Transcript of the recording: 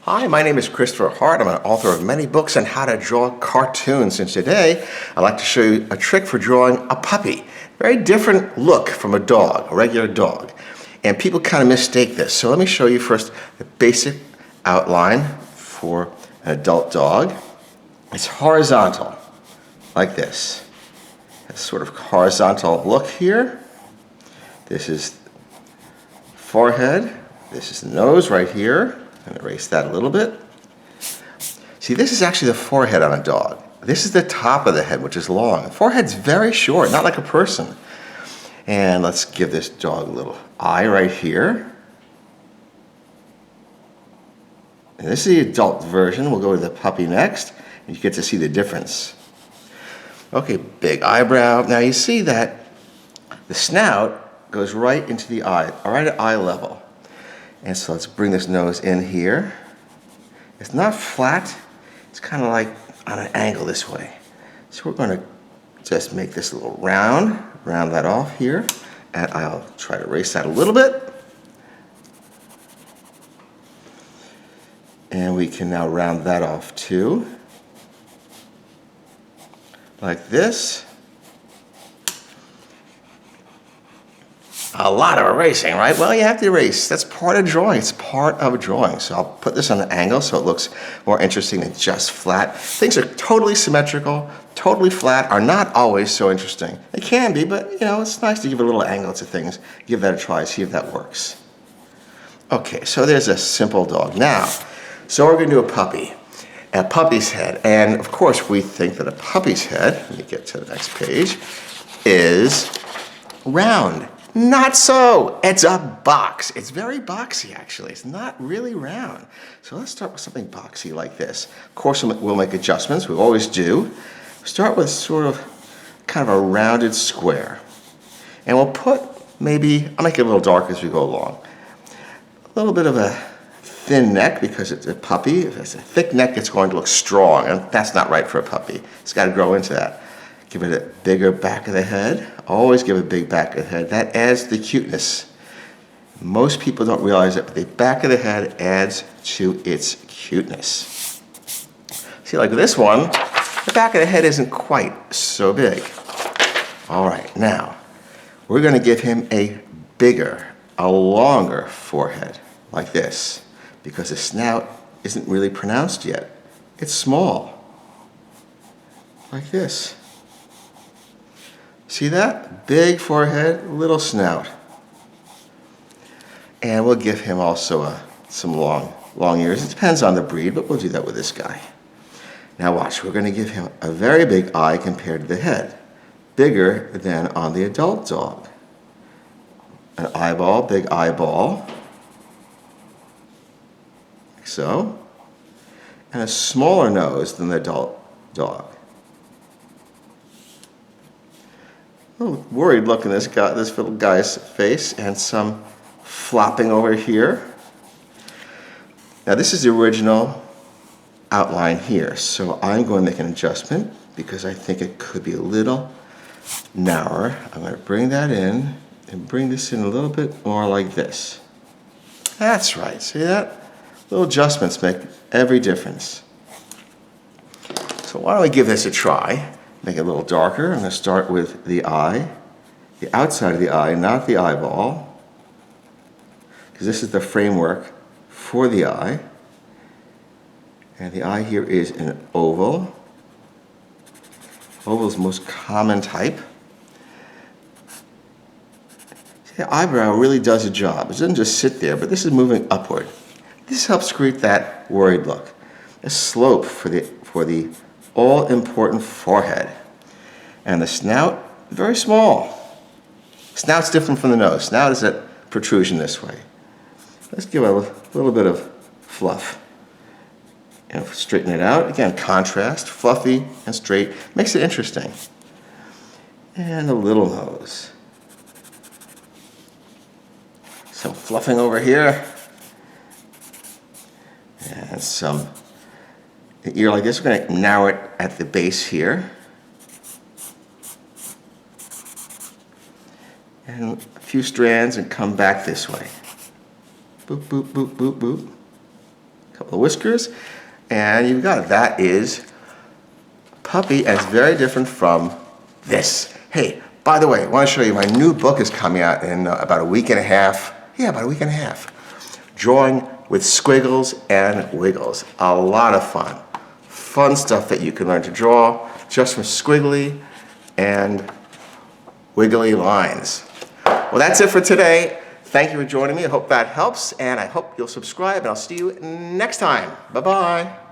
Hi, my name is Christopher Hart. I'm an author of many books on how to draw cartoons. And today, I'd like to show you a trick for drawing a puppy. Very different look from a dog, a regular dog. And people kind of mistake this. So let me show you first the basic outline for an adult dog. It's horizontal, like this. A sort of horizontal look here. This is forehead. This is the nose right here. I'm going to erase that a little bit. See, this is actually the forehead on a dog. This is the top of the head, which is long. The forehead's very short, not like a person. And let's give this dog a little eye right here. And this is the adult version. We'll go to the puppy next, and you get to see the difference. Okay, big eyebrow. Now you see that the snout goes right into the eye, right at eye level. And so let's bring this nose in here. It's not flat, it's kind of like on an angle this way. So we're going to just make this a little round that off here. And I'll try to erase that a little bit. And we can now round that off too. Like this. A lot of erasing, right? Well, you have to erase. That's part of drawing. It's part of drawing. So I'll put this on an angle so it looks more interesting than just flat. Things are totally symmetrical, totally flat, are not always so interesting. They can be, but you know, it's nice to give a little angle to things. Give that a try, see if that works. Okay, so there's a simple dog. Now, so we're going to do a puppy. A puppy's head. And of course, we think that a puppy's head, let me get to the next page, is round. Not so. It's a box. It's very boxy, actually. It's not really round. So let's start with something boxy like this. Of course, we'll make adjustments. We always do. Start with sort of kind of a rounded square. And we'll put maybe, I'll make it a little darker as we go along. A little bit of a thin neck because it's a puppy. If it's a thick neck, it's going to look strong. And that's not right for a puppy. It's got to grow into that. Give it a bigger back of the head. Always give a big back of the head. That adds the cuteness. Most people don't realize it, but the back of the head adds to its cuteness. See, like this one, the back of the head isn't quite so big. All right, now, we're going to give him a bigger, a longer forehead, like this, because the snout isn't really pronounced yet. It's small, like this. See that? Big forehead, little snout. And we'll give him also some long ears. It depends on the breed, but we'll do that with this guy. Now watch, we're going to give him a very big eye compared to the head. Bigger than on the adult dog. An eyeball, big eyeball. Like so. And a smaller nose than the adult dog. A little worried look in this little guy's face, and some flopping over here. Now this is the original outline here, so I'm going to make an adjustment because I think it could be a little narrower. I'm going to bring that in and bring this in a little bit more like this. That's right, see that? Little adjustments make every difference. So why don't we give this a try? Make it a little darker. I'm going to start with the eye, the outside of the eye, not the eyeball, because this is the framework for the eye. And the eye here is an oval. Oval is the most common type. See, the eyebrow really does a job. It doesn't just sit there, but this is moving upward. This helps create that worried look. A slope for the all-important forehead. And the snout, very small. Snout's different from the nose. Snout is a protrusion this way. Let's give a little bit of fluff. And straighten it out. Again, contrast, fluffy and straight. Makes it interesting. And a little nose. Some fluffing over here. And some the ear like this. We're going to narrow it at the base here. And a few strands and come back this way. Boop, boop, boop, boop, boop. couple of whiskers, and you've got it. That is Puppy, and it's very different from this. Hey, by the way, I want to show you my new book is coming out in about a week and a half. Yeah, about a week and a half. Drawing with squiggles and wiggles. A lot of fun. Fun stuff that you can learn to draw just from squiggly and wiggly lines. Well, that's it for today. Thank you for joining me. I hope that helps, and I hope you'll subscribe, and I'll see you next time. Bye-bye.